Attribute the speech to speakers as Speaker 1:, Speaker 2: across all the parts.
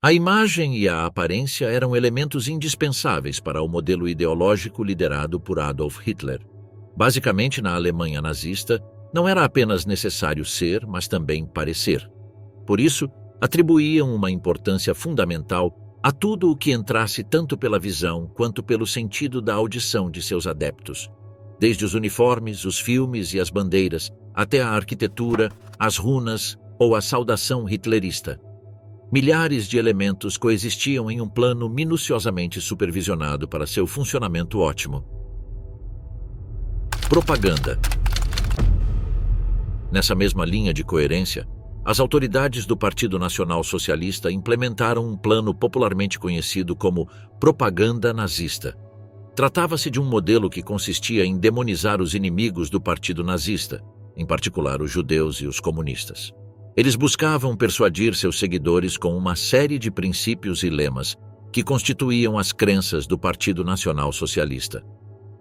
Speaker 1: A imagem e a aparência eram elementos indispensáveis para o modelo ideológico liderado por Adolf Hitler. Basicamente, na Alemanha nazista, não era apenas necessário ser, mas também parecer. Por isso, atribuíam uma importância fundamental a tudo o que entrasse tanto pela visão quanto pelo sentido da audição de seus adeptos. Desde os uniformes, os filmes e as bandeiras, até a arquitetura, as runas ou a saudação hitlerista. Milhares de elementos coexistiam em um plano minuciosamente supervisionado para seu funcionamento ótimo. Propaganda. Nessa mesma linha de coerência, as autoridades do Partido Nacional Socialista implementaram um plano popularmente conhecido como propaganda nazista. Tratava-se de um modelo que consistia em demonizar os inimigos do partido nazista, em particular os judeus e os comunistas. Eles buscavam persuadir seus seguidores com uma série de princípios e lemas que constituíam as crenças do Partido Nacional Socialista.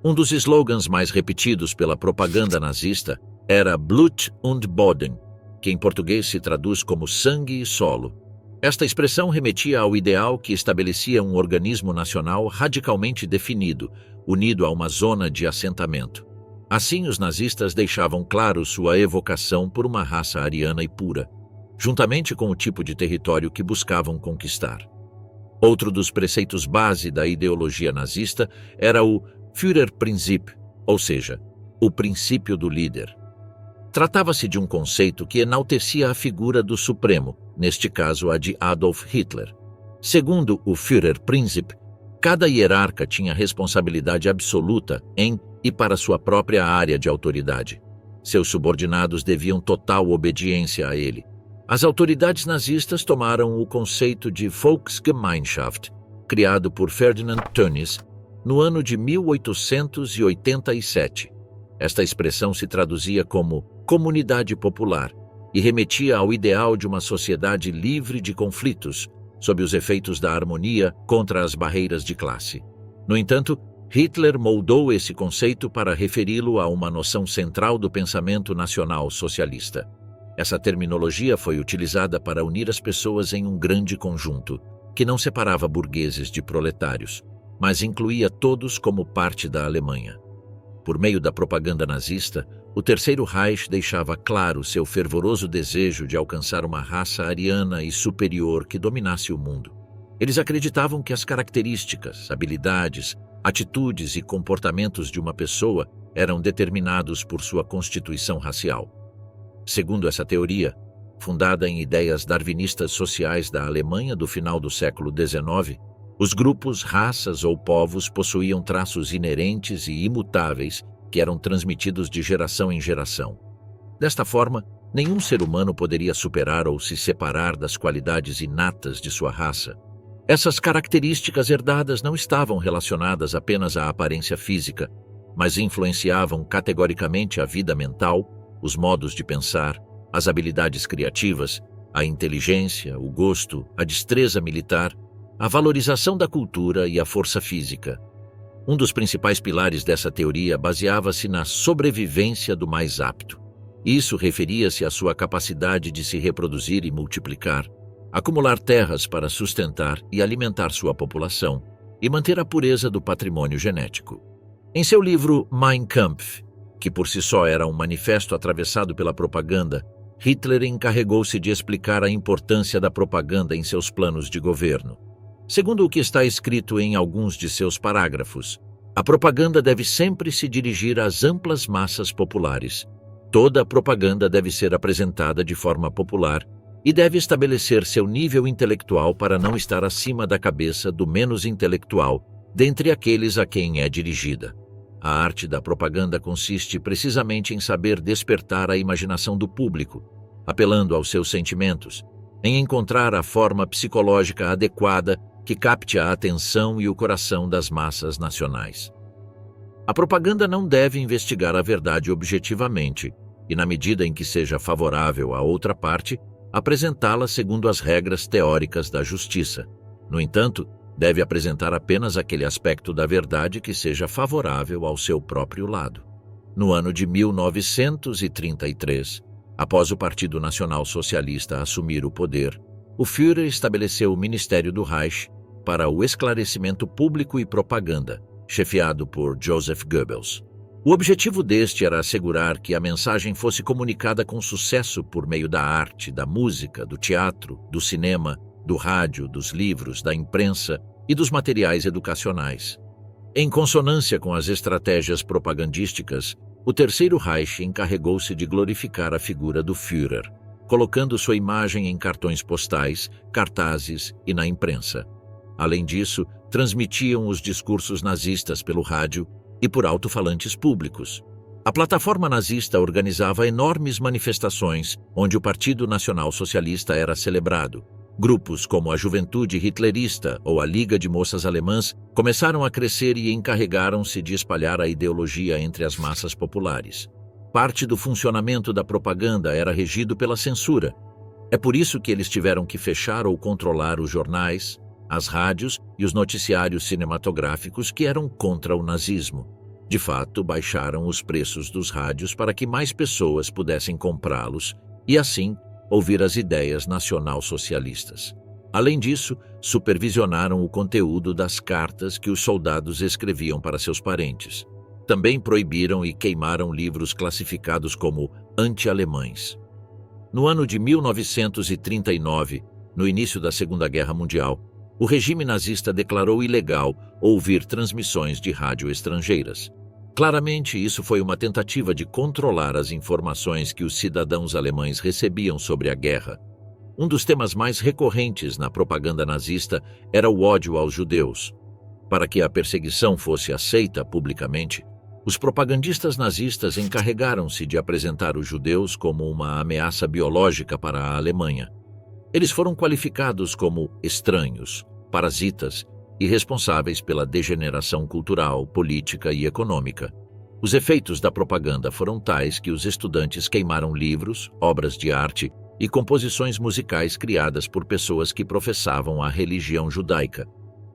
Speaker 1: Um dos slogans mais repetidos pela propaganda nazista era Blut und Boden, que em português se traduz como sangue e solo. Esta expressão remetia ao ideal que estabelecia um organismo nacional radicalmente definido, unido a uma zona de assentamento. Assim, os nazistas deixavam claro sua evocação por uma raça ariana e pura, juntamente com o tipo de território que buscavam conquistar. Outro dos preceitos base da ideologia nazista era o Führerprinzip, ou seja, o princípio do líder. Tratava-se de um conceito que enaltecia a figura do Supremo, neste caso a de Adolf Hitler. Segundo o Führerprinzip, cada hierarca tinha responsabilidade absoluta em e para sua própria área de autoridade. Seus subordinados deviam total obediência a ele. As autoridades nazistas tomaram o conceito de Volksgemeinschaft, criado por Ferdinand Tönnies, no ano de 1887. Esta expressão se traduzia como comunidade popular e remetia ao ideal de uma sociedade livre de conflitos, sob os efeitos da harmonia contra as barreiras de classe. No entanto, Hitler moldou esse conceito para referi-lo a uma noção central do pensamento nacional socialista. Essa terminologia foi utilizada para unir as pessoas em um grande conjunto, que não separava burgueses de proletários, mas incluía todos como parte da Alemanha. Por meio da propaganda nazista, o Terceiro Reich deixava claro seu fervoroso desejo de alcançar uma raça ariana e superior que dominasse o mundo. Eles acreditavam que as características, habilidades, atitudes e comportamentos de uma pessoa eram determinados por sua constituição racial. Segundo essa teoria, fundada em ideias darwinistas sociais da Alemanha do final do século XIX, os grupos, raças ou povos possuíam traços inerentes e imutáveis que eram transmitidos de geração em geração. Desta forma, nenhum ser humano poderia superar ou se separar das qualidades inatas de sua raça. Essas características herdadas não estavam relacionadas apenas à aparência física, mas influenciavam categoricamente a vida mental, os modos de pensar, as habilidades criativas, a inteligência, o gosto, a destreza militar, a valorização da cultura e a força física. Um dos principais pilares dessa teoria baseava-se na sobrevivência do mais apto. Isso referia-se à sua capacidade de se reproduzir e multiplicar, acumular terras para sustentar e alimentar sua população e manter a pureza do patrimônio genético. Em seu livro Mein Kampf, que por si só era um manifesto atravessado pela propaganda, Hitler encarregou-se de explicar a importância da propaganda em seus planos de governo. Segundo o que está escrito em alguns de seus parágrafos, a propaganda deve sempre se dirigir às amplas massas populares. Toda a propaganda deve ser apresentada de forma popular e deve estabelecer seu nível intelectual para não estar acima da cabeça do menos intelectual dentre aqueles a quem é dirigida. A arte da propaganda consiste precisamente em saber despertar a imaginação do público, apelando aos seus sentimentos, em encontrar a forma psicológica adequada que capte a atenção e o coração das massas nacionais. A propaganda não deve investigar a verdade objetivamente e, na medida em que seja favorável à outra parte, apresentá-la segundo as regras teóricas da justiça. No entanto, deve apresentar apenas aquele aspecto da verdade que seja favorável ao seu próprio lado. No ano de 1933, após o Partido Nacional Socialista assumir o poder, o Führer estabeleceu o Ministério do Reich para o Esclarecimento Público e Propaganda, chefiado por Joseph Goebbels. O objetivo deste era assegurar que a mensagem fosse comunicada com sucesso por meio da arte, da música, do teatro, do cinema, do rádio, dos livros, da imprensa e dos materiais educacionais. Em consonância com as estratégias propagandísticas, o Terceiro Reich encarregou-se de glorificar a figura do Führer, colocando sua imagem em cartões postais, cartazes e na imprensa. Além disso, transmitiam os discursos nazistas pelo rádio e por alto-falantes públicos. A plataforma nazista organizava enormes manifestações onde o Partido Nacional Socialista era celebrado. Grupos como a Juventude Hitlerista ou a Liga de Moças Alemãs começaram a crescer e encarregaram-se de espalhar a ideologia entre as massas populares. Parte do funcionamento da propaganda era regido pela censura. É por isso que eles tiveram que fechar ou controlar os jornais, as rádios e os noticiários cinematográficos que eram contra o nazismo. De fato, baixaram os preços dos rádios para que mais pessoas pudessem comprá-los e, assim, ouvir as ideias nacional-socialistas. Além disso, supervisionaram o conteúdo das cartas que os soldados escreviam para seus parentes. Também proibiram e queimaram livros classificados como anti-alemães. No ano de 1939, no início da Segunda Guerra Mundial, o regime nazista declarou ilegal ouvir transmissões de rádio estrangeiras. Claramente, isso foi uma tentativa de controlar as informações que os cidadãos alemães recebiam sobre a guerra. Um dos temas mais recorrentes na propaganda nazista era o ódio aos judeus. Para que a perseguição fosse aceita publicamente, os propagandistas nazistas encarregaram-se de apresentar os judeus como uma ameaça biológica para a Alemanha. Eles foram qualificados como estranhos, parasitas e responsáveis pela degeneração cultural, política e econômica. Os efeitos da propaganda foram tais que os estudantes queimaram livros, obras de arte e composições musicais criadas por pessoas que professavam a religião judaica.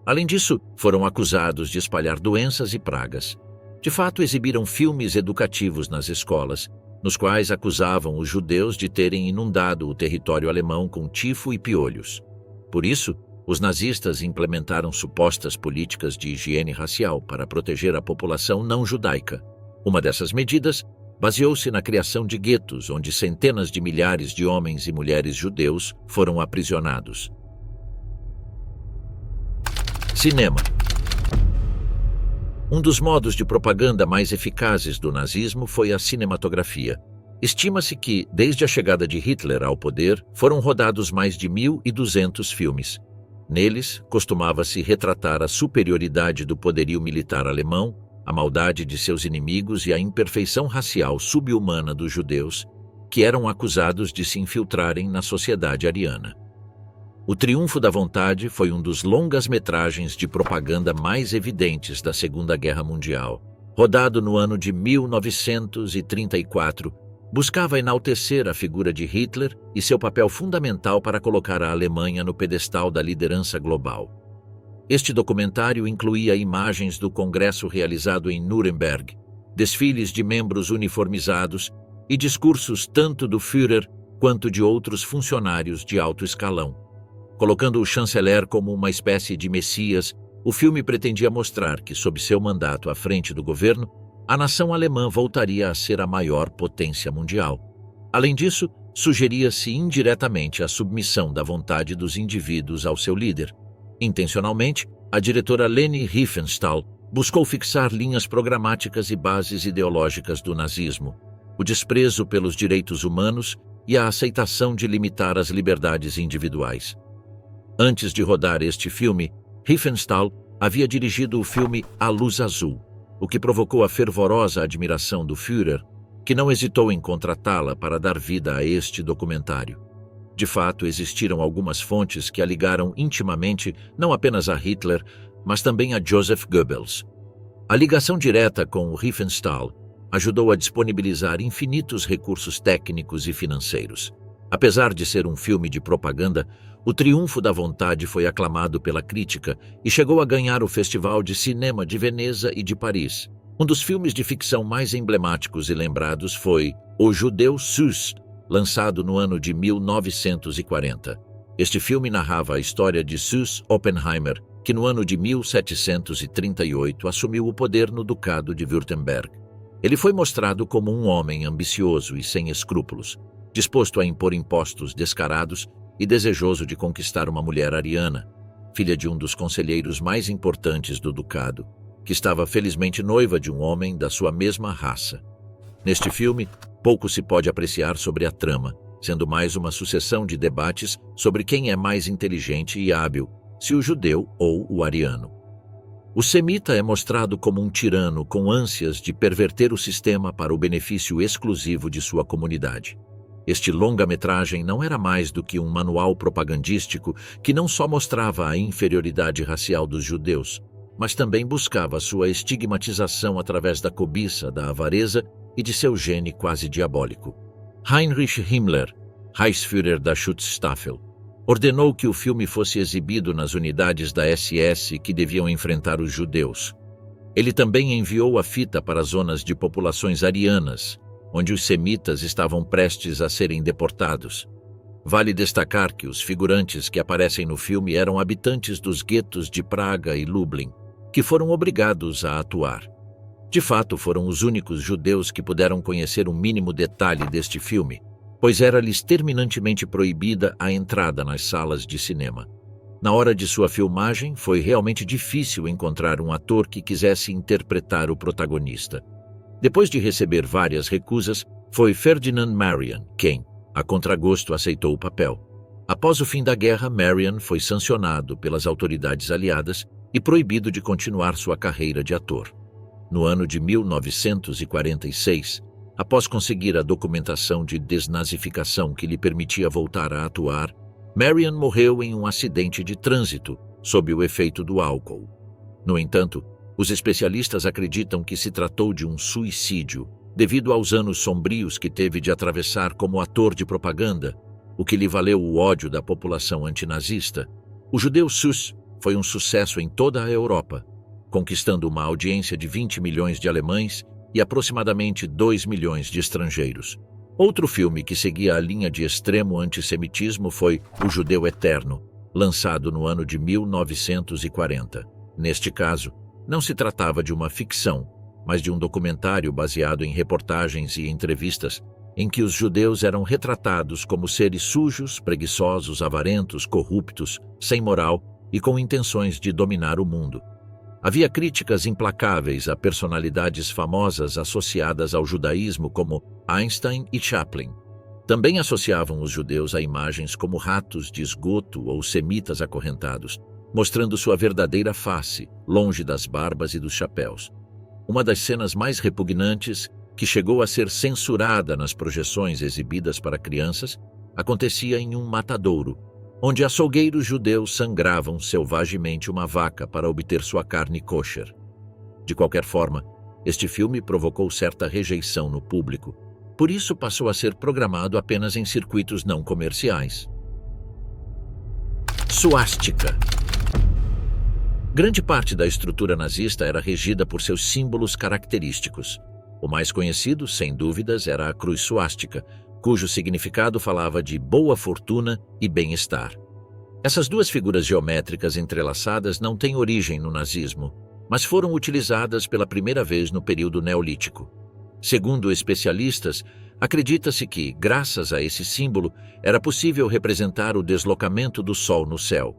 Speaker 1: Além disso, foram acusados de espalhar doenças e pragas. De fato, exibiram filmes educativos nas escolas, nos quais acusavam os judeus de terem inundado o território alemão com tifo e piolhos. Por isso, os nazistas implementaram supostas políticas de higiene racial para proteger a população não judaica. Uma dessas medidas baseou-se na criação de guetos, onde centenas de milhares de homens e mulheres judeus foram aprisionados. Cinema. Um dos modos de propaganda mais eficazes do nazismo foi a cinematografia. Estima-se que, desde a chegada de Hitler ao poder, foram rodados mais de 1.200 filmes. Neles, costumava-se retratar a superioridade do poderio militar alemão, a maldade de seus inimigos e a imperfeição racial subhumana dos judeus, que eram acusados de se infiltrarem na sociedade ariana. O Triunfo da Vontade foi um dos longas-metragens de propaganda mais evidentes da Segunda Guerra Mundial. Rodado no ano de 1934, buscava enaltecer a figura de Hitler e seu papel fundamental para colocar a Alemanha no pedestal da liderança global. Este documentário incluía imagens do congresso realizado em Nuremberg, desfiles de membros uniformizados e discursos tanto do Führer quanto de outros funcionários de alto escalão. Colocando o chanceler como uma espécie de messias, o filme pretendia mostrar que, sob seu mandato à frente do governo, a nação alemã voltaria a ser a maior potência mundial. Além disso, sugeria-se indiretamente a submissão da vontade dos indivíduos ao seu líder. Intencionalmente, a diretora Leni Riefenstahl buscou fixar linhas programáticas e bases ideológicas do nazismo, o desprezo pelos direitos humanos e a aceitação de limitar as liberdades individuais. Antes de rodar este filme, Riefenstahl havia dirigido o filme A Luz Azul, o que provocou a fervorosa admiração do Führer, que não hesitou em contratá-la para dar vida a este documentário. De fato, existiram algumas fontes que a ligaram intimamente não apenas a Hitler, mas também a Joseph Goebbels. A ligação direta com Riefenstahl ajudou a disponibilizar infinitos recursos técnicos e financeiros. Apesar de ser um filme de propaganda, O Triunfo da Vontade foi aclamado pela crítica e chegou a ganhar o Festival de Cinema de Veneza e de Paris. Um dos filmes de ficção mais emblemáticos e lembrados foi O Judeu Süß, lançado no ano de 1940. Este filme narrava a história de Sus Oppenheimer, que no ano de 1738 assumiu o poder no Ducado de Württemberg. Ele foi mostrado como um homem ambicioso e sem escrúpulos, disposto a impor impostos descarados e desejoso de conquistar uma mulher ariana, filha de um dos conselheiros mais importantes do ducado, que estava felizmente noiva de um homem da sua mesma raça. Neste filme, pouco se pode apreciar sobre a trama, sendo mais uma sucessão de debates sobre quem é mais inteligente e hábil, se o judeu ou o ariano. O semita é mostrado como um tirano com ânsias de perverter o sistema para o benefício exclusivo de sua comunidade. Este longa-metragem não era mais do que um manual propagandístico que não só mostrava a inferioridade racial dos judeus, mas também buscava sua estigmatização através da cobiça, da avareza e de seu gene quase diabólico. Heinrich Himmler, Reichsführer da Schutzstaffel, ordenou que o filme fosse exibido nas unidades da SS que deviam enfrentar os judeus. Ele também enviou a fita para zonas de populações arianas, onde os semitas estavam prestes a serem deportados. Vale destacar que os figurantes que aparecem no filme eram habitantes dos guetos de Praga e Lublin, que foram obrigados a atuar. De fato, foram os únicos judeus que puderam conhecer o mínimo detalhe deste filme, pois era-lhes terminantemente proibida a entrada nas salas de cinema. Na hora de sua filmagem, foi realmente difícil encontrar um ator que quisesse interpretar o protagonista. Depois de receber várias recusas, foi Ferdinand Marian quem, a contragosto, aceitou o papel. Após o fim da guerra, Marian foi sancionado pelas autoridades aliadas e proibido de continuar sua carreira de ator. No ano de 1946, após conseguir a documentação de desnazificação que lhe permitia voltar a atuar, Marian morreu em um acidente de trânsito sob o efeito do álcool. No entanto, os especialistas acreditam que se tratou de um suicídio, devido aos anos sombrios que teve de atravessar como ator de propaganda, o que lhe valeu o ódio da população antinazista. O judeu Sus foi um sucesso em toda a Europa, conquistando uma audiência de 20 milhões de alemães e aproximadamente 2 milhões de estrangeiros. Outro filme que seguia a linha de extremo antissemitismo foi O Judeu Eterno, lançado no ano de 1940. Neste caso, não se tratava de uma ficção, mas de um documentário baseado em reportagens e entrevistas em que os judeus eram retratados como seres sujos, preguiçosos, avarentos, corruptos, sem moral e com intenções de dominar o mundo. Havia críticas implacáveis a personalidades famosas associadas ao judaísmo como Einstein e Chaplin. Também associavam os judeus a imagens como ratos de esgoto ou semitas acorrentados, mostrando sua verdadeira face, longe das barbas e dos chapéus. Uma das cenas mais repugnantes, que chegou a ser censurada nas projeções exibidas para crianças, acontecia em um matadouro, onde açougueiros judeus sangravam selvagemente uma vaca para obter sua carne kosher. De qualquer forma, este filme provocou certa rejeição no público, por isso passou a ser programado apenas em circuitos não comerciais. Suástica. Grande parte da estrutura nazista era regida por seus símbolos característicos. O mais conhecido, sem dúvidas, era a cruz suástica, cujo significado falava de boa fortuna e bem-estar. Essas duas figuras geométricas entrelaçadas não têm origem no nazismo, mas foram utilizadas pela primeira vez no período neolítico. Segundo especialistas, acredita-se que, graças a esse símbolo, era possível representar o deslocamento do Sol no céu.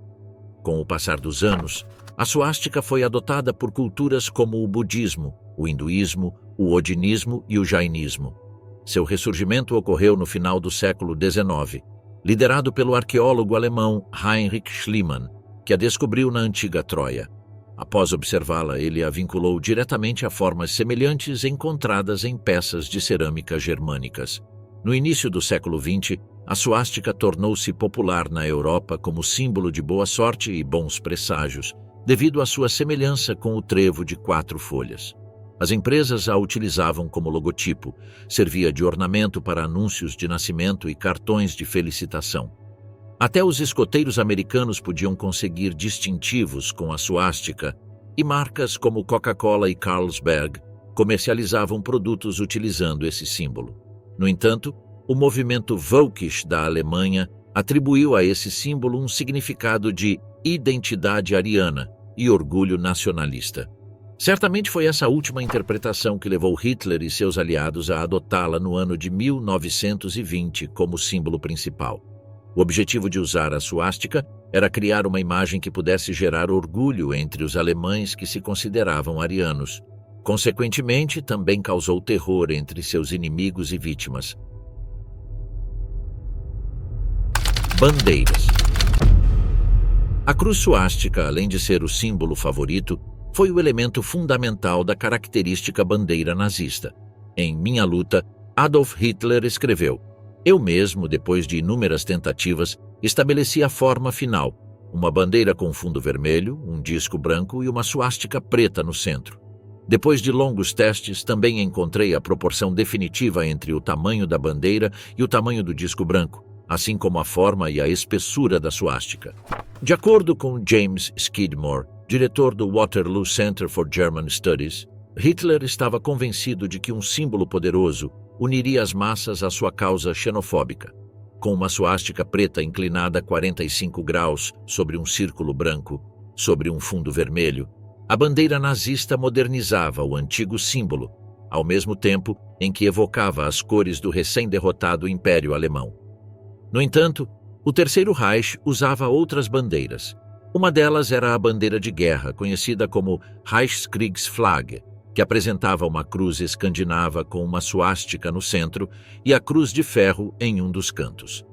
Speaker 1: Com o passar dos anos, a suástica foi adotada por culturas como o budismo, o hinduísmo, o odinismo e o jainismo. Seu ressurgimento ocorreu no final do século XIX, liderado pelo arqueólogo alemão Heinrich Schliemann, que a descobriu na antiga Troia. Após observá-la, ele a vinculou diretamente a formas semelhantes encontradas em peças de cerâmica germânicas. No início do século XX, a suástica tornou-se popular na Europa como símbolo de boa sorte e bons presságios, devido à sua semelhança com o trevo de 4 folhas. As empresas a utilizavam como logotipo, servia de ornamento para anúncios de nascimento e cartões de felicitação. Até os escoteiros americanos podiam conseguir distintivos com a suástica, e marcas como Coca-Cola e Carlsberg comercializavam produtos utilizando esse símbolo. No entanto, o movimento Völkisch da Alemanha atribuiu a esse símbolo um significado de identidade ariana e orgulho nacionalista. Certamente foi essa última interpretação que levou Hitler e seus aliados a adotá-la no ano de 1920 como símbolo principal. O objetivo de usar a suástica era criar uma imagem que pudesse gerar orgulho entre os alemães que se consideravam arianos. Consequentemente, também causou terror entre seus inimigos e vítimas. Bandeiras. A cruz suástica, além de ser o símbolo favorito, foi o elemento fundamental da característica bandeira nazista. Em Minha Luta, Adolf Hitler escreveu: "Eu mesmo, depois de inúmeras tentativas, estabeleci a forma final, uma bandeira com fundo vermelho, um disco branco e uma suástica preta no centro. Depois de longos testes, também encontrei a proporção definitiva entre o tamanho da bandeira e o tamanho do disco branco, assim como a forma e a espessura da suástica." De acordo com James Skidmore, diretor do Waterloo Center for German Studies, Hitler estava convencido de que um símbolo poderoso uniria as massas à sua causa xenofóbica. Com uma suástica preta inclinada 45 graus sobre um círculo branco, sobre um fundo vermelho, a bandeira nazista modernizava o antigo símbolo, ao mesmo tempo em que evocava as cores do recém-derrotado Império Alemão. No entanto, o Terceiro Reich usava outras bandeiras. Uma delas era a bandeira de guerra, conhecida como Reichskriegsflagge, que apresentava uma cruz escandinava com uma suástica no centro e a cruz de ferro em um dos cantos.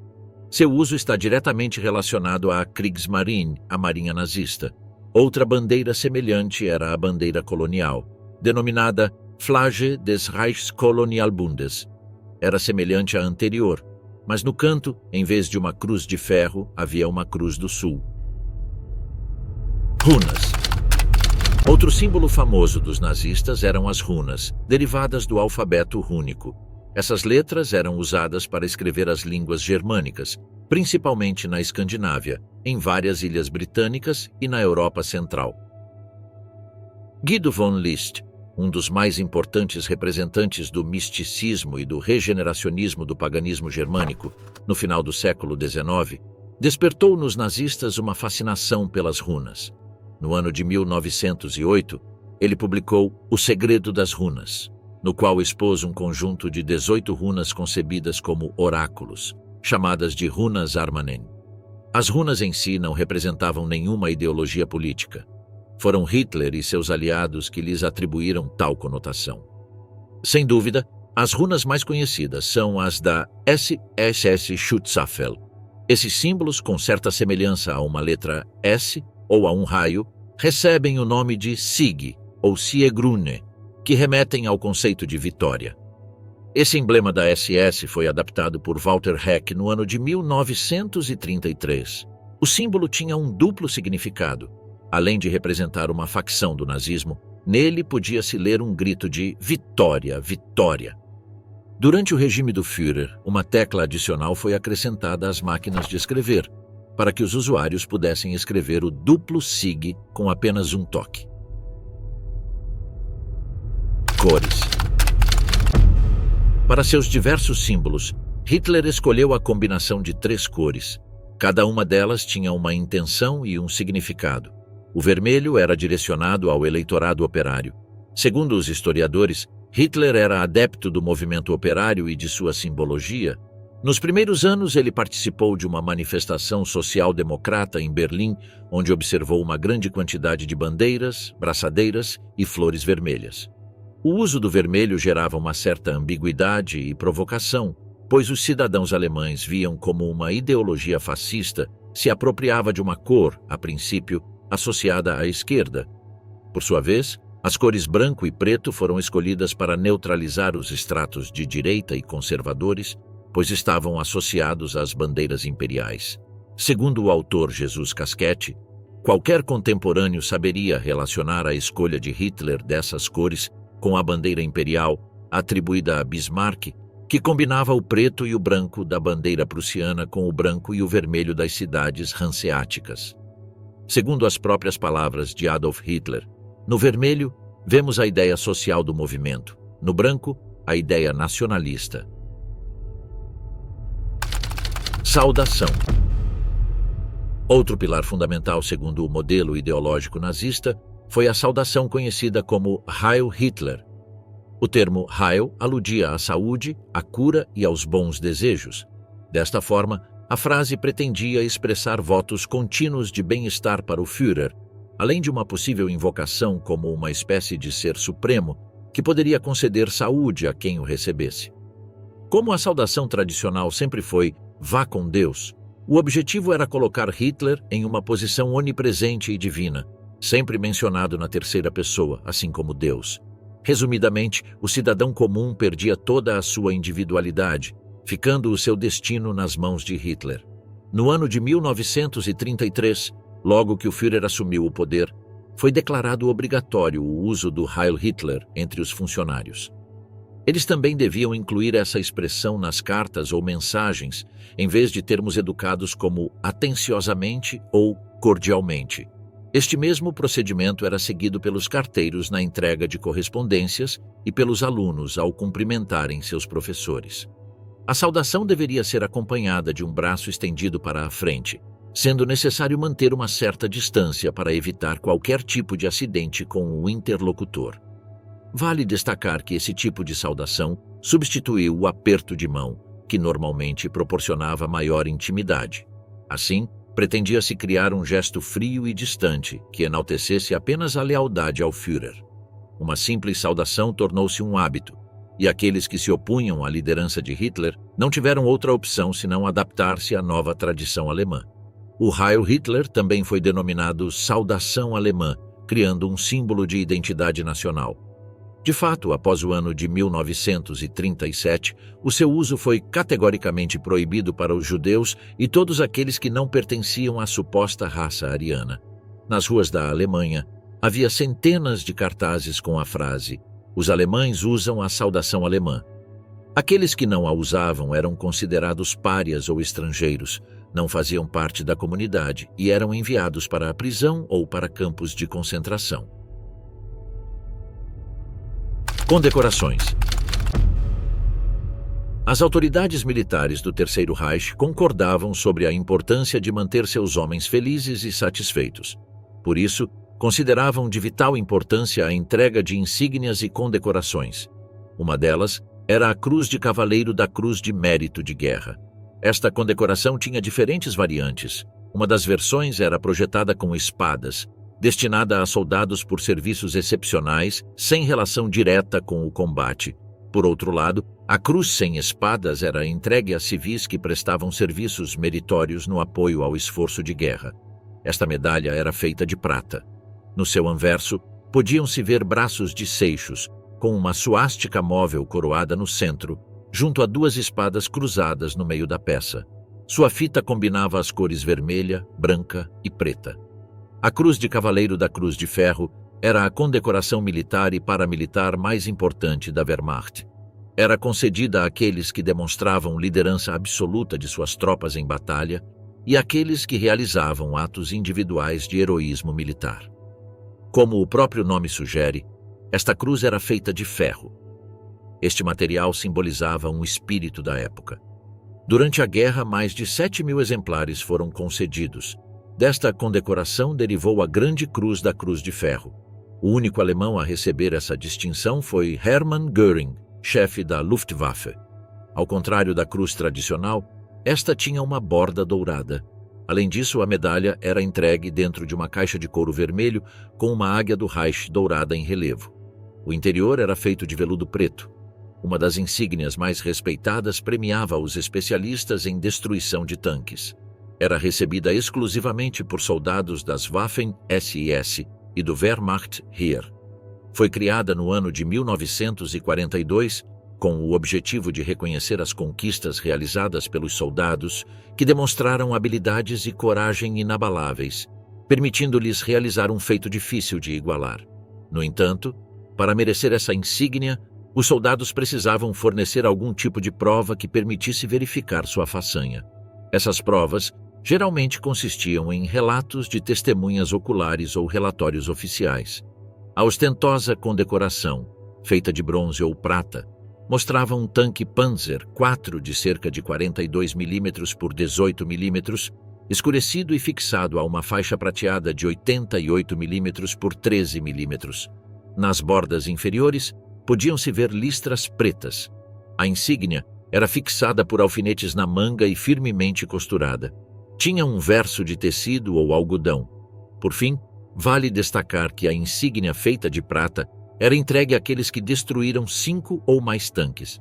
Speaker 1: Seu uso está diretamente relacionado à Kriegsmarine, a marinha nazista. Outra bandeira semelhante era a bandeira colonial, denominada Flagge des Reichskolonialbundes. Era semelhante à anterior, mas no canto, em vez de uma cruz de ferro, havia uma cruz do sul. Runas. Outro símbolo famoso dos nazistas eram as runas, derivadas do alfabeto rúnico. Essas letras eram usadas para escrever as línguas germânicas, principalmente na Escandinávia, em várias ilhas britânicas e na Europa Central. Guido von List, um dos mais importantes representantes do misticismo e do regeneracionismo do paganismo germânico, no final do século XIX, despertou nos nazistas uma fascinação pelas runas. No ano de 1908, ele publicou O Segredo das Runas, no qual expôs um conjunto de 18 runas concebidas como oráculos, chamadas de runas Armanen. As runas em si não representavam nenhuma ideologia política. Foram Hitler e seus aliados que lhes atribuíram tal conotação. Sem dúvida, as runas mais conhecidas são as da SS Schutzstaffel. Esses símbolos, com certa semelhança a uma letra S ou a um raio, recebem o nome de Sieg ou Siegrune, que remetem ao conceito de vitória. Esse emblema da SS foi adaptado por Walter Heck no ano de 1933. O símbolo tinha um duplo significado. Além de representar uma facção do nazismo, nele podia-se ler um grito de vitória, vitória. Durante o regime do Führer, uma tecla adicional foi acrescentada às máquinas de escrever, para que os usuários pudessem escrever o duplo Sieg com apenas um toque. Cores. Para seus diversos símbolos, Hitler escolheu a combinação de 3 cores. Cada uma delas tinha uma intenção e um significado. O vermelho era direcionado ao eleitorado operário. Segundo os historiadores, Hitler era adepto do movimento operário e de sua simbologia. Nos primeiros anos, ele participou de uma manifestação social-democrata em Berlim, onde observou uma grande quantidade de bandeiras, braçadeiras e flores vermelhas. O uso do vermelho gerava uma certa ambiguidade e provocação, pois os cidadãos alemães viam como uma ideologia fascista se apropriava de uma cor, a princípio, associada à esquerda. Por sua vez, as cores branco e preto foram escolhidas para neutralizar os estratos de direita e conservadores, pois estavam associados às bandeiras imperiais. Segundo o autor Jesus Casquete, qualquer contemporâneo saberia relacionar a escolha de Hitler dessas cores com a bandeira imperial, atribuída a Bismarck, que combinava o preto e o branco da bandeira prussiana com o branco e o vermelho das cidades hanseáticas. Segundo as próprias palavras de Adolf Hitler, no vermelho, vemos a ideia social do movimento, no branco, a ideia nacionalista. Saudação. Outro pilar fundamental, segundo o modelo ideológico nazista, foi a saudação conhecida como Heil Hitler. O termo Heil aludia à saúde, à cura e aos bons desejos. Desta forma, a frase pretendia expressar votos contínuos de bem-estar para o Führer, além de uma possível invocação como uma espécie de ser supremo que poderia conceder saúde a quem o recebesse. Como a saudação tradicional sempre foi "Vá com Deus", o objetivo era colocar Hitler em uma posição onipresente e divina, sempre mencionado na terceira pessoa, assim como Deus. Resumidamente, o cidadão comum perdia toda a sua individualidade, ficando o seu destino nas mãos de Hitler. No ano de 1933, logo que o Führer assumiu o poder, foi declarado obrigatório o uso do Heil Hitler entre os funcionários. Eles também deviam incluir essa expressão nas cartas ou mensagens, em vez de termos educados como atenciosamente ou cordialmente. Este mesmo procedimento era seguido pelos carteiros na entrega de correspondências e pelos alunos ao cumprimentarem seus professores. A saudação deveria ser acompanhada de um braço estendido para a frente, sendo necessário manter uma certa distância para evitar qualquer tipo de acidente com o interlocutor. Vale destacar que esse tipo de saudação substituiu o aperto de mão, que normalmente proporcionava maior intimidade. Assim, pretendia-se criar um gesto frio e distante que enaltecesse apenas a lealdade ao Führer. Uma simples saudação tornou-se um hábito, e aqueles que se opunham à liderança de Hitler não tiveram outra opção senão adaptar-se à nova tradição alemã. O Heil Hitler também foi denominado saudação alemã, criando um símbolo de identidade nacional. De fato, após o ano de 1937, o seu uso foi categoricamente proibido para os judeus e todos aqueles que não pertenciam à suposta raça ariana. Nas ruas da Alemanha, havia centenas de cartazes com a frase "Os alemães usam a saudação alemã". Aqueles que não a usavam eram considerados párias ou estrangeiros, não faziam parte da comunidade e eram enviados para a prisão ou para campos de concentração. Condecorações. As autoridades militares do Terceiro Reich concordavam sobre a importância de manter seus homens felizes e satisfeitos. Por isso, consideravam de vital importância a entrega de insígnias e condecorações. Uma delas era a Cruz de Cavaleiro da Cruz de Mérito de Guerra. Esta condecoração tinha diferentes variantes. Uma das versões era projetada com espadas, destinada a soldados por serviços excepcionais, sem relação direta com o combate. Por outro lado, a cruz sem espadas era entregue a civis que prestavam serviços meritórios no apoio ao esforço de guerra. Esta medalha era feita de prata. No seu anverso, podiam-se ver braços de seixos, com uma suástica móvel coroada no centro, junto a duas espadas cruzadas no meio da peça. Sua fita combinava as cores vermelha, branca e preta. A Cruz de Cavaleiro da Cruz de Ferro era a condecoração militar e paramilitar mais importante da Wehrmacht. Era concedida àqueles que demonstravam liderança absoluta de suas tropas em batalha e àqueles que realizavam atos individuais de heroísmo militar. Como o próprio nome sugere, esta cruz era feita de ferro. Este material simbolizava um espírito da época. Durante a guerra, mais de 7.000 exemplares foram concedidos. Desta condecoração derivou a Grande Cruz da Cruz de Ferro. O único alemão a receber essa distinção foi Hermann Göring, chefe da Luftwaffe. Ao contrário da cruz tradicional, esta tinha uma borda dourada. Além disso, a medalha era entregue dentro de uma caixa de couro vermelho com uma águia do Reich dourada em relevo. O interior era feito de veludo preto. Uma das insígnias mais respeitadas premiava os especialistas em destruição de tanques. Era recebida exclusivamente por soldados das Waffen-SS e do Wehrmacht Heer. Foi criada no ano de 1942 com o objetivo de reconhecer as conquistas realizadas pelos soldados que demonstraram habilidades e coragem inabaláveis, permitindo-lhes realizar um feito difícil de igualar. No entanto, para merecer essa insígnia, os soldados precisavam fornecer algum tipo de prova que permitisse verificar sua façanha. Essas provas geralmente consistiam em relatos de testemunhas oculares ou relatórios oficiais. A ostentosa condecoração, feita de bronze ou prata, mostrava um tanque Panzer IV de cerca de 42 mm por 18 mm, escurecido e fixado a uma faixa prateada de 88 mm por 13 mm. Nas bordas inferiores, podiam-se ver listras pretas. A insígnia era fixada por alfinetes na manga e firmemente costurada. Tinha um verso de tecido ou algodão. Por fim, vale destacar que a insígnia feita de prata era entregue àqueles que destruíram 5 ou mais tanques.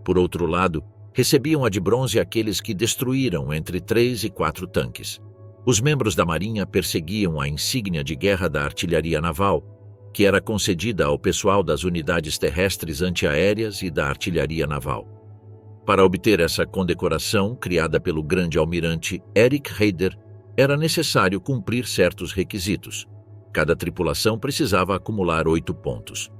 Speaker 1: Por outro lado, recebiam a de bronze aqueles que destruíram entre 3 e 4 tanques. Os membros da Marinha perseguiam a insígnia de guerra da artilharia naval, que era concedida ao pessoal das unidades terrestres antiaéreas e da artilharia naval. Para obter essa condecoração, criada pelo grande almirante Erich Raeder, era necessário cumprir certos requisitos. Cada tripulação precisava acumular 8 pontos.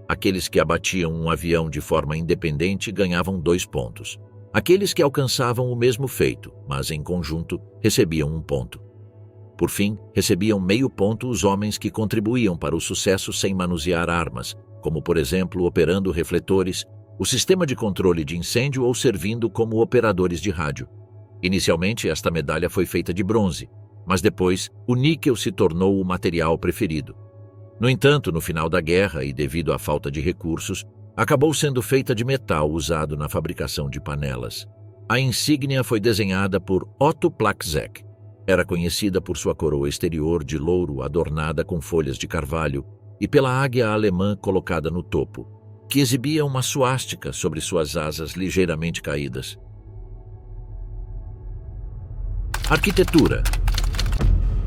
Speaker 1: Aqueles que abatiam um avião de forma independente ganhavam 2 pontos. Aqueles que alcançavam o mesmo feito, mas em conjunto, recebiam 1 ponto. Por fim, recebiam meio ponto os homens que contribuíam para o sucesso sem manusear armas, como por exemplo operando refletores, o sistema de controle de incêndio ou servindo como operadores de rádio. Inicialmente, esta medalha foi feita de bronze, mas depois o níquel se tornou o material preferido. No entanto, no final da guerra e devido à falta de recursos, acabou sendo feita de metal usado na fabricação de panelas. A insígnia foi desenhada por Otto Placzek. Era conhecida por sua coroa exterior de louro adornada com folhas de carvalho e pela águia alemã colocada no topo, que exibia uma suástica sobre suas asas ligeiramente caídas. Arquitetura.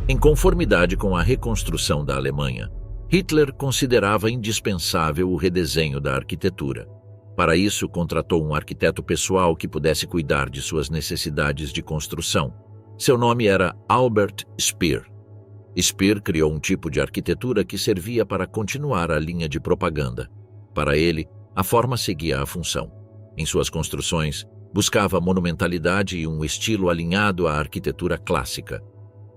Speaker 1: Em conformidade com a reconstrução da Alemanha, Hitler considerava indispensável o redesenho da arquitetura. Para isso, contratou um arquiteto pessoal que pudesse cuidar de suas necessidades de construção. Seu nome era Albert Speer. Speer criou um tipo de arquitetura que servia para continuar a linha de propaganda. Para ele, a forma seguia a função. Em suas construções, buscava monumentalidade e um estilo alinhado à arquitetura clássica.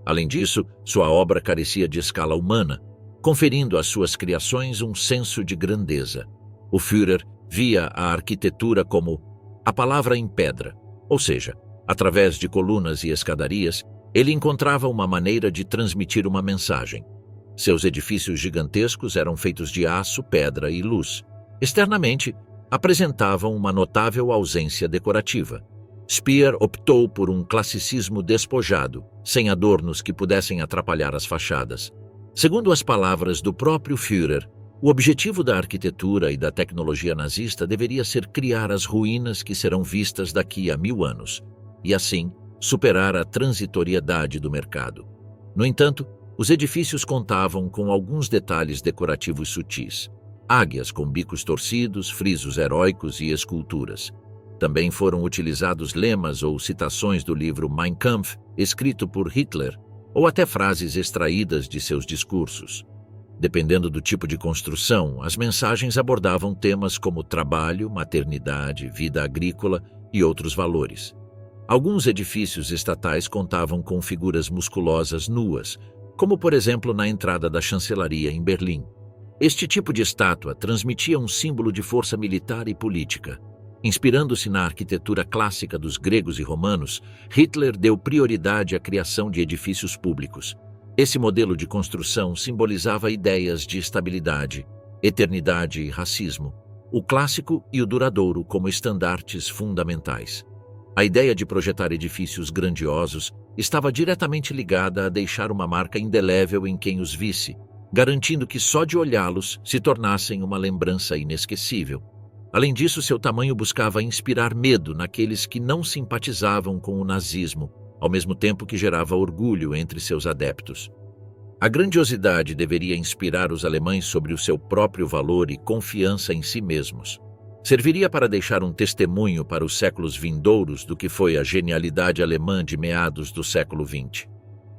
Speaker 1: Além disso, sua obra carecia de escala humana, conferindo às suas criações um senso de grandeza. O Führer via a arquitetura como a palavra em pedra, ou seja, através de colunas e escadarias, ele encontrava uma maneira de transmitir uma mensagem. Seus edifícios gigantescos eram feitos de aço, pedra e luz. Externamente, apresentavam uma notável ausência decorativa. Speer optou por um classicismo despojado, sem adornos que pudessem atrapalhar as fachadas. Segundo as palavras do próprio Führer, o objetivo da arquitetura e da tecnologia nazista deveria ser criar as ruínas que serão vistas daqui a 1000 anos, e assim superar a transitoriedade do mercado. No entanto, os edifícios contavam com alguns detalhes decorativos sutis: águias com bicos torcidos, frisos heróicos e esculturas. Também foram utilizados lemas ou citações do livro Mein Kampf, escrito por Hitler, ou até frases extraídas de seus discursos. Dependendo do tipo de construção, as mensagens abordavam temas como trabalho, maternidade, vida agrícola e outros valores. Alguns edifícios estatais contavam com figuras musculosas nuas, como por exemplo na entrada da chancelaria em Berlim. Este tipo de estátua transmitia um símbolo de força militar e política. Inspirando-se na arquitetura clássica dos gregos e romanos, Hitler deu prioridade à criação de edifícios públicos. Esse modelo de construção simbolizava ideias de estabilidade, eternidade e racismo, o clássico e o duradouro como estandartes fundamentais. A ideia de projetar edifícios grandiosos estava diretamente ligada a deixar uma marca indelével em quem os visse, garantindo que só de olhá-los se tornassem uma lembrança inesquecível. Além disso, seu tamanho buscava inspirar medo naqueles que não simpatizavam com o nazismo, ao mesmo tempo que gerava orgulho entre seus adeptos. A grandiosidade deveria inspirar os alemães sobre o seu próprio valor e confiança em si mesmos. Serviria para deixar um testemunho para os séculos vindouros do que foi a genialidade alemã de meados do século XX.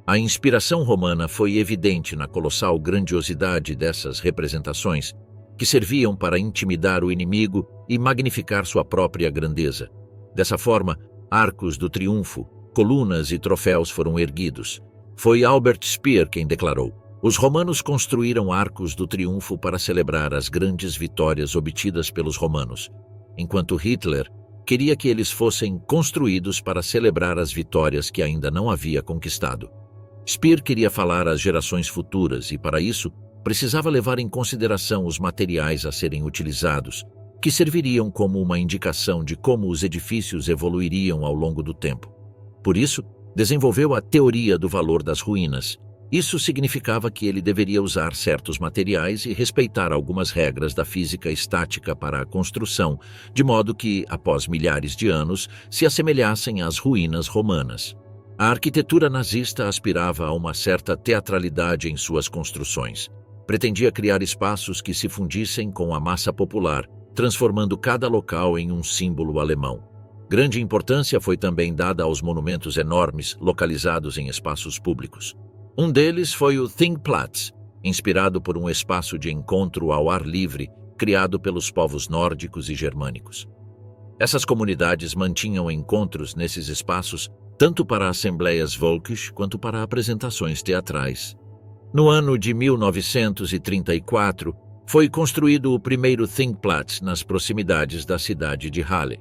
Speaker 1: A inspiração romana foi evidente na colossal grandiosidade dessas representações, que serviam para intimidar o inimigo e magnificar sua própria grandeza. Dessa forma, arcos do triunfo, colunas e troféus foram erguidos. Foi Albert Speer quem declarou: Os romanos construíram arcos do triunfo para celebrar as grandes vitórias obtidas pelos romanos, enquanto Hitler queria que eles fossem construídos para celebrar as vitórias que ainda não havia conquistado. Speer queria falar às gerações futuras e, para isso, precisava levar em consideração os materiais a serem utilizados, que serviriam como uma indicação de como os edifícios evoluiriam ao longo do tempo. Por isso, desenvolveu a teoria do valor das ruínas. Isso significava que ele deveria usar certos materiais e respeitar algumas regras da física estática para a construção, de modo que, após milhares de anos, se assemelhassem às ruínas romanas. A arquitetura nazista aspirava a uma certa teatralidade em suas construções. Pretendia criar espaços que se fundissem com a massa popular, transformando cada local em um símbolo alemão. Grande importância foi também dada aos monumentos enormes localizados em espaços públicos. Um deles foi o Thingplatz, inspirado por um espaço de encontro ao ar livre criado pelos povos nórdicos e germânicos. Essas comunidades mantinham encontros nesses espaços tanto para assembleias volkisch quanto para apresentações teatrais. No ano de 1934, foi construído o primeiro Thingplatz nas proximidades da cidade de Halle.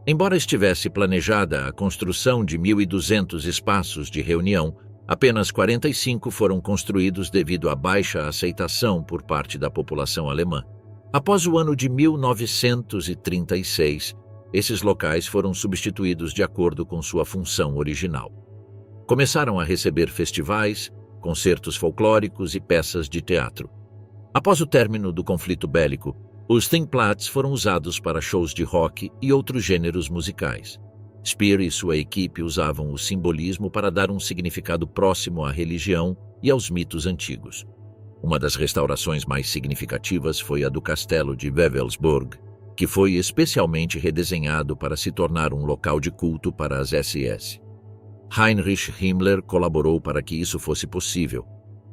Speaker 1: Embora estivesse planejada a construção de 1.200 espaços de reunião, apenas 45 foram construídos devido à baixa aceitação por parte da população alemã. Após o ano de 1936, esses locais foram substituídos de acordo com sua função original. Começaram a receber festivais, concertos folclóricos e peças de teatro. Após o término do conflito bélico, os Thingplatz foram usados para shows de rock e outros gêneros musicais. Speer e sua equipe usavam o simbolismo para dar um significado próximo à religião e aos mitos antigos. Uma das restaurações mais significativas foi a do castelo de Wewelsburg, que foi especialmente redesenhado para se tornar um local de culto para as SS. Heinrich Himmler colaborou para que isso fosse possível,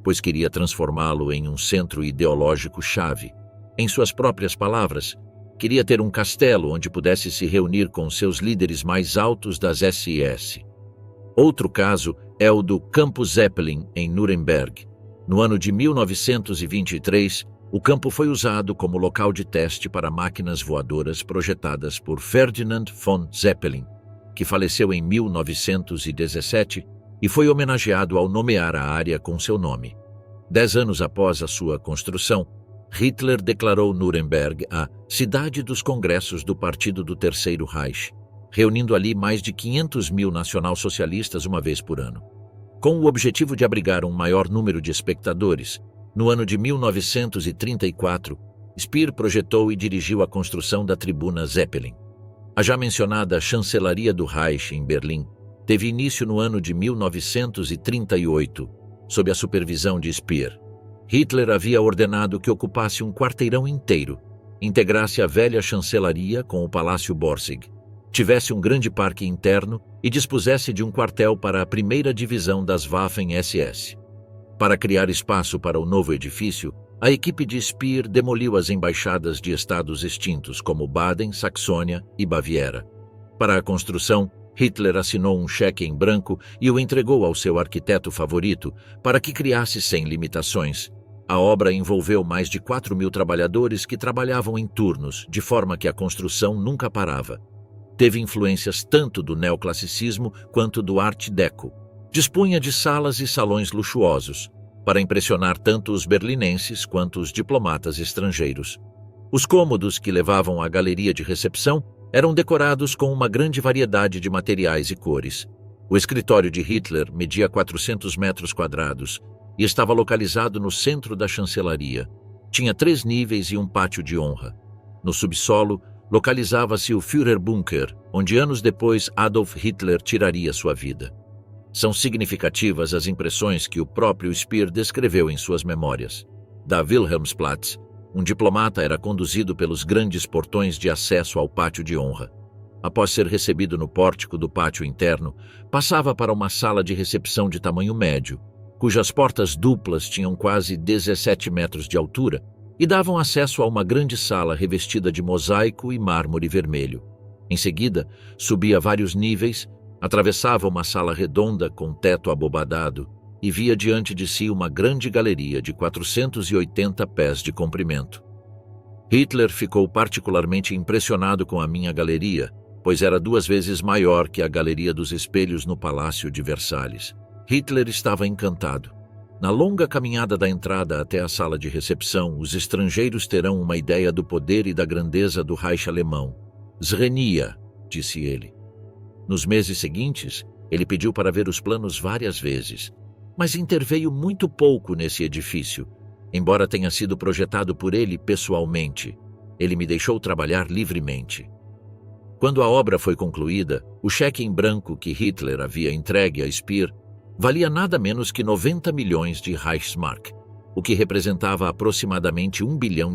Speaker 1: pois queria transformá-lo em um centro ideológico-chave. Em suas próprias palavras, queria ter um castelo onde pudesse se reunir com seus líderes mais altos das SS. Outro caso é o do Campo Zeppelin, em Nuremberg. No ano de 1923, o campo foi usado como local de teste para máquinas voadoras projetadas por Ferdinand von Zeppelin, que faleceu em 1917 e foi homenageado ao nomear a área com seu nome. 10 anos após a sua construção, Hitler declarou Nuremberg a cidade dos congressos do Partido do Terceiro Reich, reunindo ali mais de 500 mil nacionalsocialistas uma vez por ano. Com o objetivo de abrigar um maior número de espectadores, no ano de 1934, Speer projetou e dirigiu a construção da tribuna Zeppelin. A já mencionada Chancelaria do Reich, em Berlim, teve início no ano de 1938, sob a supervisão de Speer. Hitler havia ordenado que ocupasse um quarteirão inteiro, integrasse a velha chancelaria com o Palácio Borsig, tivesse um grande parque interno e dispusesse de um quartel para a primeira divisão das Waffen-SS. Para criar espaço para o novo edifício, a equipe de Speer demoliu as embaixadas de estados extintos como Baden, Saxônia e Baviera. Para a construção, Hitler assinou um cheque em branco e o entregou ao seu arquiteto favorito para que criasse sem limitações. A obra envolveu mais de 4.000 trabalhadores que trabalhavam em turnos, de forma que a construção nunca parava. Teve influências tanto do neoclassicismo quanto do Art Deco. Dispunha de salas e salões luxuosos, para impressionar tanto os berlinenses quanto os diplomatas estrangeiros. Os cômodos que levavam à galeria de recepção eram decorados com uma grande variedade de materiais e cores. O escritório de Hitler media 400 metros quadrados e estava localizado no centro da chancelaria. Tinha 3 níveis e um pátio de honra. No subsolo, localizava-se o Führerbunker, onde anos depois Adolf Hitler tiraria sua vida. São significativas as impressões que o próprio Speer descreveu em suas memórias. Da Wilhelmsplatz, um diplomata era conduzido pelos grandes portões de acesso ao pátio de honra. Após ser recebido no pórtico do pátio interno, passava para uma sala de recepção de tamanho médio, cujas portas duplas tinham quase 17 metros de altura e davam acesso a uma grande sala revestida de mosaico e mármore vermelho. Em seguida, subia vários níveis, atravessava uma sala redonda com teto abobadado e via diante de si uma grande galeria de 480 pés de comprimento. Hitler ficou particularmente impressionado com a minha galeria, pois era 2 vezes maior que a Galeria dos Espelhos no Palácio de Versalhes. Hitler estava encantado. Na longa caminhada da entrada até a sala de recepção, os estrangeiros terão uma ideia do poder e da grandeza do Reich alemão. Zrenia, disse ele. Nos meses seguintes, ele pediu para ver os planos várias vezes, mas interveio muito pouco nesse edifício, embora tenha sido projetado por ele pessoalmente. Ele me deixou trabalhar livremente. Quando a obra foi concluída, o cheque em branco que Hitler havia entregue a Speer valia nada menos que 90 milhões de Reichsmark, o que representava aproximadamente $1 bilhão.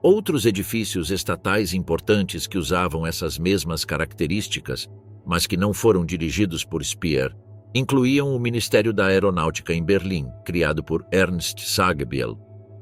Speaker 1: Outros edifícios estatais importantes que usavam essas mesmas características, mas que não foram dirigidos por Speer, incluíam o Ministério da Aeronáutica em Berlim, criado por Ernst Sagebiel,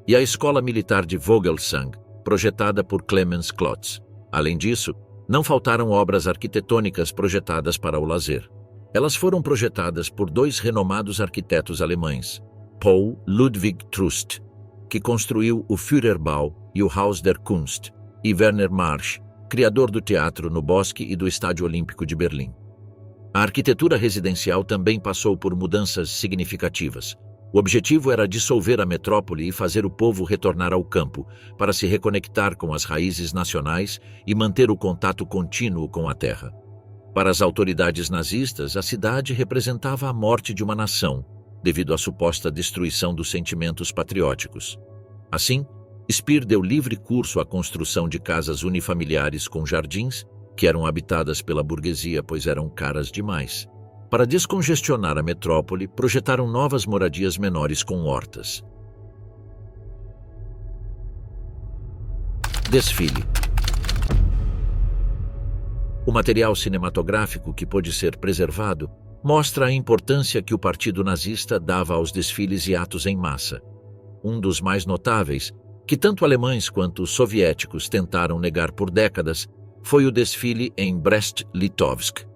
Speaker 1: e a Escola Militar de Vogelsang, projetada por Clemens Klotz. Além disso, não faltaram obras arquitetônicas projetadas para o lazer. Elas foram projetadas por 2 renomados arquitetos alemães, Paul Ludwig Trust, que construiu o Führerbau e o Haus der Kunst, e Werner Marsch, criador do teatro no Bosque e do Estádio Olímpico de Berlim. A arquitetura residencial também passou por mudanças significativas. O objetivo era dissolver a metrópole e fazer o povo retornar ao campo, para se reconectar com as raízes nacionais e manter o contato contínuo com a terra. Para as autoridades nazistas, a cidade representava a morte de uma nação, devido à suposta destruição dos sentimentos patrióticos. Assim, Speer deu livre curso à construção de casas unifamiliares com jardins, que eram habitadas pela burguesia pois eram caras demais. Para descongestionar a metrópole, projetaram novas moradias menores com hortas. Desfile. O material cinematográfico que pôde ser preservado mostra a importância que o Partido Nazista dava aos desfiles e atos em massa. Um dos mais notáveis, que tanto alemães quanto soviéticos tentaram negar por décadas, foi o desfile em Brest-Litovsk.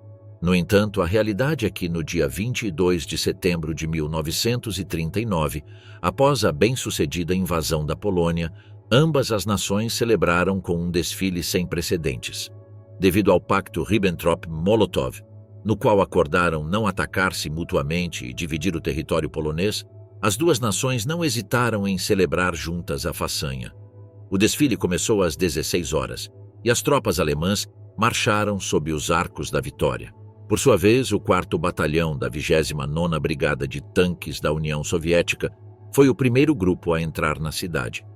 Speaker 1: No entanto, a realidade é que no dia 22 de setembro de 1939, após a bem-sucedida invasão da Polônia, ambas as nações celebraram com um desfile sem precedentes. Devido ao pacto Ribbentrop-Molotov, no qual acordaram não atacar-se mutuamente e dividir o território polonês, as 2 nações não hesitaram em celebrar juntas a façanha. O desfile começou às 16 horas, e as tropas alemãs marcharam sob os arcos da vitória. Por sua vez, o 4º Batalhão da 29ª Brigada de Tanques da União Soviética foi o primeiro grupo a entrar na cidade.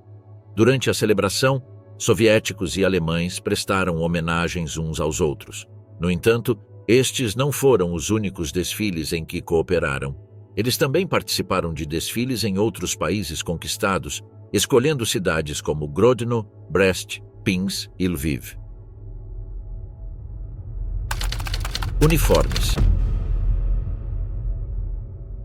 Speaker 1: Durante a celebração, soviéticos e alemães prestaram homenagens uns aos outros. No entanto, estes não foram os únicos desfiles em que cooperaram. Eles também participaram de desfiles em outros países conquistados, escolhendo cidades como Grodno, Brest, Pinsk e Lviv. Uniformes.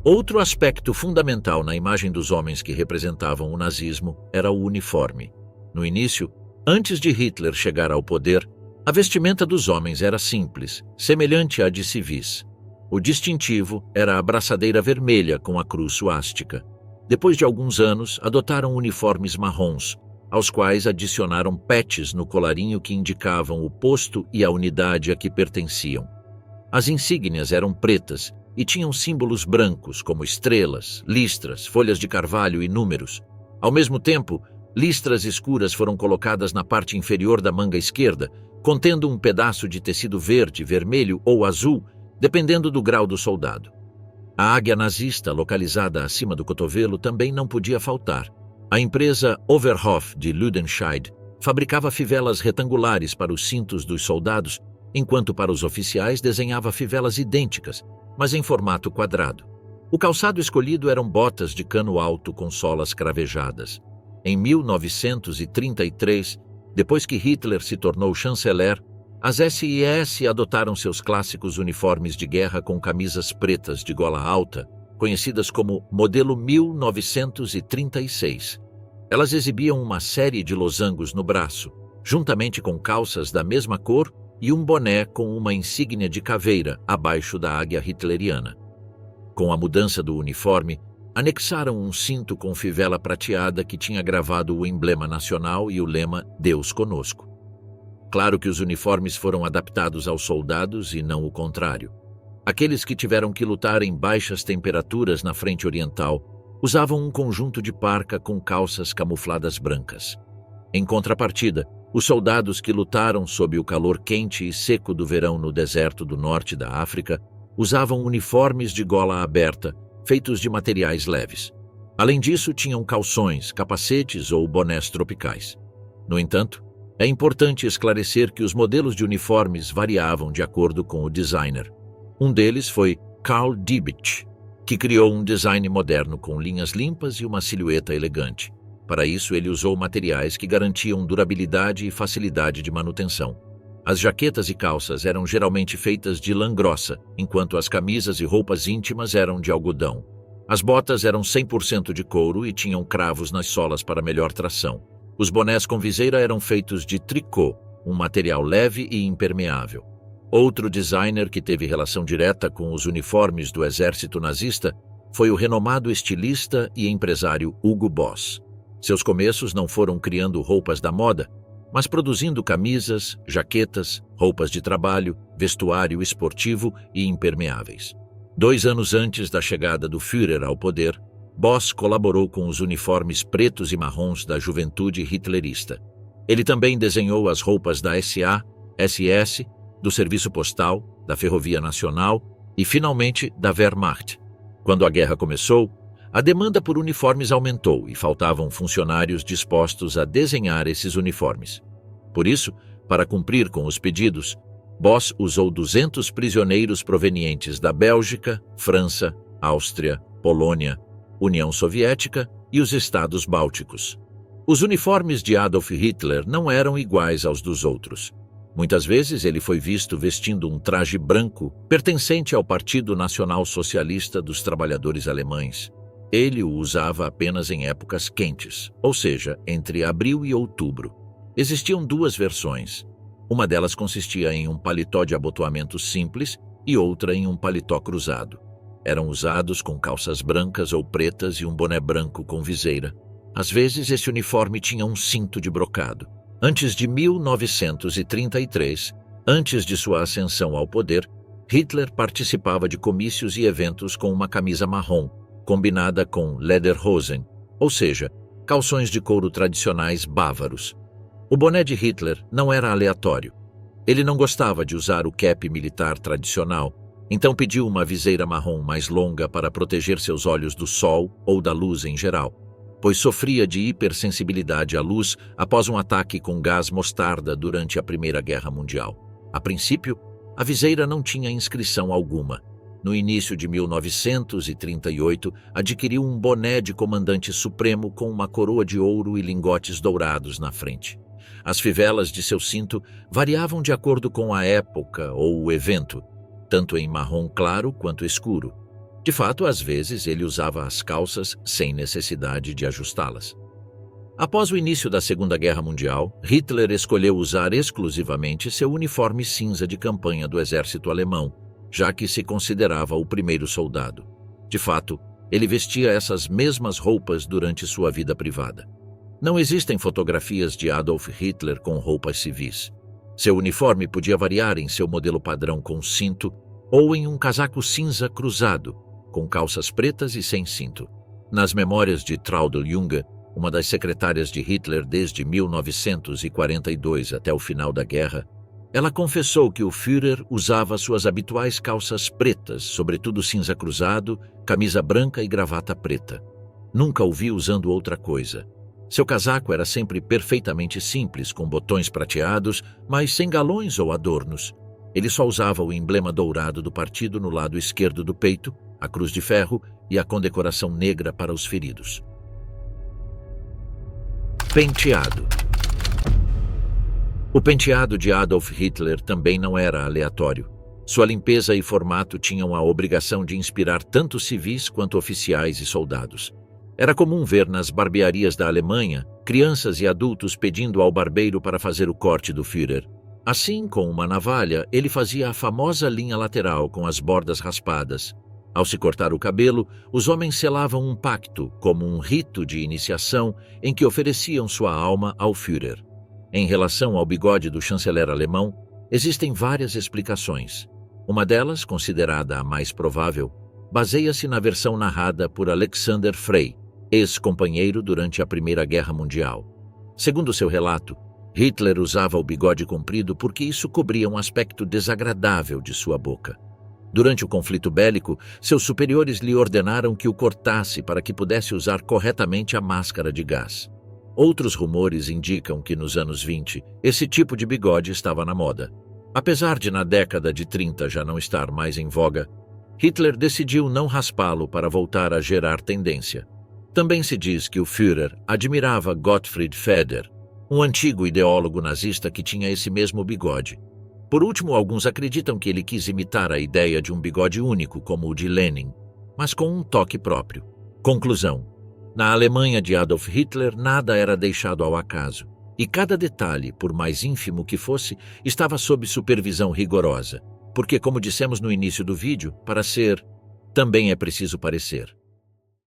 Speaker 1: Outro aspecto fundamental na imagem dos homens que representavam o nazismo era o uniforme. No início, antes de Hitler chegar ao poder, a vestimenta dos homens era simples, semelhante à de civis. O distintivo era a braçadeira vermelha com a cruz suástica. Depois de alguns anos, adotaram uniformes marrons, aos quais adicionaram patches no colarinho que indicavam o posto e a unidade a que pertenciam. As insígnias eram pretas e tinham símbolos brancos, como estrelas, listras, folhas de carvalho e números. Ao mesmo tempo, listras escuras foram colocadas na parte inferior da manga esquerda, contendo um pedaço de tecido verde, vermelho ou azul, dependendo do grau do soldado. A águia nazista, localizada acima do cotovelo, também não podia faltar. A empresa Overhoff de Lüdenscheid fabricava fivelas retangulares para os cintos dos soldados, enquanto para os oficiais desenhava fivelas idênticas, mas em formato quadrado. O calçado escolhido eram botas de cano alto com solas cravejadas. Em 1933, depois que Hitler se tornou chanceler, as SS adotaram seus clássicos uniformes de guerra com camisas pretas de gola alta, conhecidas como modelo 1936. Elas exibiam uma série de losangos no braço, juntamente com calças da mesma cor e um boné com uma insígnia de caveira abaixo da águia hitleriana. Com a mudança do uniforme, anexaram um cinto com fivela prateada que tinha gravado o emblema nacional e o lema Deus conosco. Claro que os uniformes foram adaptados aos soldados e não o contrário. Aqueles que tiveram que lutar em baixas temperaturas na frente oriental usavam um conjunto de parca com calças camufladas brancas. Em contrapartida, os soldados que lutaram sob o calor quente e seco do verão no deserto do norte da África usavam uniformes de gola aberta, feitos de materiais leves. Além disso, tinham calções, capacetes ou bonés tropicais. No entanto, é importante esclarecer que os modelos de uniformes variavam de acordo com o designer. Um deles foi Carl Diebitsch, que criou um design moderno com linhas limpas e uma silhueta elegante. Para isso, ele usou materiais que garantiam durabilidade e facilidade de manutenção. As jaquetas e calças eram geralmente feitas de lã grossa, enquanto as camisas e roupas íntimas eram de algodão. As botas eram 100% de couro e tinham cravos nas solas para melhor tração. Os bonés com viseira eram feitos de tricô, um material leve e impermeável. Outro designer que teve relação direta com os uniformes do exército nazista foi o renomado estilista e empresário Hugo Boss. Seus começos não foram criando roupas da moda, mas produzindo camisas, jaquetas, roupas de trabalho, vestuário esportivo e impermeáveis. 2 anos antes da chegada do Führer ao poder, Boss colaborou com os uniformes pretos e marrons da juventude hitlerista. Ele também desenhou as roupas da SA, SS, do Serviço Postal, da Ferrovia Nacional e, finalmente, da Wehrmacht. Quando a guerra começou, a demanda por uniformes aumentou e faltavam funcionários dispostos a desenhar esses uniformes. Por isso, para cumprir com os pedidos, Boss usou 200 prisioneiros provenientes da Bélgica, França, Áustria, Polônia, União Soviética e os Estados Bálticos. Os uniformes de Adolf Hitler não eram iguais aos dos outros. Muitas vezes ele foi visto vestindo um traje branco pertencente ao Partido Nacional Socialista dos Trabalhadores Alemães. Ele o usava apenas em épocas quentes, ou seja, entre abril e outubro. Existiam 2 versões. Uma delas consistia em um paletó de abotoamento simples e outra em um paletó cruzado. Eram usados com calças brancas ou pretas e um boné branco com viseira. Às vezes, esse uniforme tinha um cinto de brocado. Antes de 1933, antes de sua ascensão ao poder, Hitler participava de comícios e eventos com uma camisa marrom, combinada com Lederhosen, ou seja, calções de couro tradicionais bávaros. O boné de Hitler não era aleatório. Ele não gostava de usar o cap militar tradicional, então pediu uma viseira marrom mais longa para proteger seus olhos do sol ou da luz em geral, pois sofria de hipersensibilidade à luz após um ataque com gás mostarda durante a Primeira Guerra Mundial. A princípio, a viseira não tinha inscrição alguma. No início de 1938, adquiriu um boné de comandante supremo com uma coroa de ouro e lingotes dourados na frente. As fivelas de seu cinto variavam de acordo com a época ou o evento, tanto em marrom claro quanto escuro. De fato, às vezes ele usava as calças sem necessidade de ajustá-las. Após o início da Segunda Guerra Mundial, Hitler escolheu usar exclusivamente seu uniforme cinza de campanha do exército alemão, já que se considerava o primeiro soldado. De fato, ele vestia essas mesmas roupas durante sua vida privada. Não existem fotografias de Adolf Hitler com roupas civis. Seu uniforme podia variar em seu modelo padrão com cinto ou em um casaco cinza cruzado, com calças pretas e sem cinto. Nas memórias de Traudl Junge, uma das secretárias de Hitler desde 1942 até o final da guerra, ela confessou que o Führer usava suas habituais calças pretas, sobretudo cinza cruzado, camisa branca e gravata preta. Nunca o vi usando outra coisa. Seu casaco era sempre perfeitamente simples, com botões prateados, mas sem galões ou adornos. Ele só usava o emblema dourado do partido no lado esquerdo do peito, a cruz de ferro e a condecoração negra para os feridos. Penteado. O penteado de Adolf Hitler também não era aleatório. Sua limpeza e formato tinham a obrigação de inspirar tanto civis quanto oficiais e soldados. Era comum ver nas barbearias da Alemanha crianças e adultos pedindo ao barbeiro para fazer o corte do Führer. Assim, com uma navalha, ele fazia a famosa linha lateral com as bordas raspadas. Ao se cortar o cabelo, os homens selavam um pacto, como um rito de iniciação em que ofereciam sua alma ao Führer. Em relação ao bigode do chanceler alemão, existem várias explicações. Uma delas, considerada a mais provável, baseia-se na versão narrada por Alexander Frey, ex-companheiro durante a Primeira Guerra Mundial. Segundo seu relato, Hitler usava o bigode comprido porque isso cobria um aspecto desagradável de sua boca. Durante o conflito bélico, seus superiores lhe ordenaram que o cortasse para que pudesse usar corretamente a máscara de gás. Outros rumores indicam que nos anos 20, esse tipo de bigode estava na moda. Apesar de na década de 30 já não estar mais em voga, Hitler decidiu não raspá-lo para voltar a gerar tendência. Também se diz que o Führer admirava Gottfried Feder, um antigo ideólogo nazista que tinha esse mesmo bigode. Por último, alguns acreditam que ele quis imitar a ideia de um bigode único, como o de Lenin, mas com um toque próprio. Conclusão: na Alemanha de Adolf Hitler, nada era deixado ao acaso, e cada detalhe, por mais ínfimo que fosse, estava sob supervisão rigorosa, porque, como dissemos no início do vídeo, para ser, também é preciso parecer.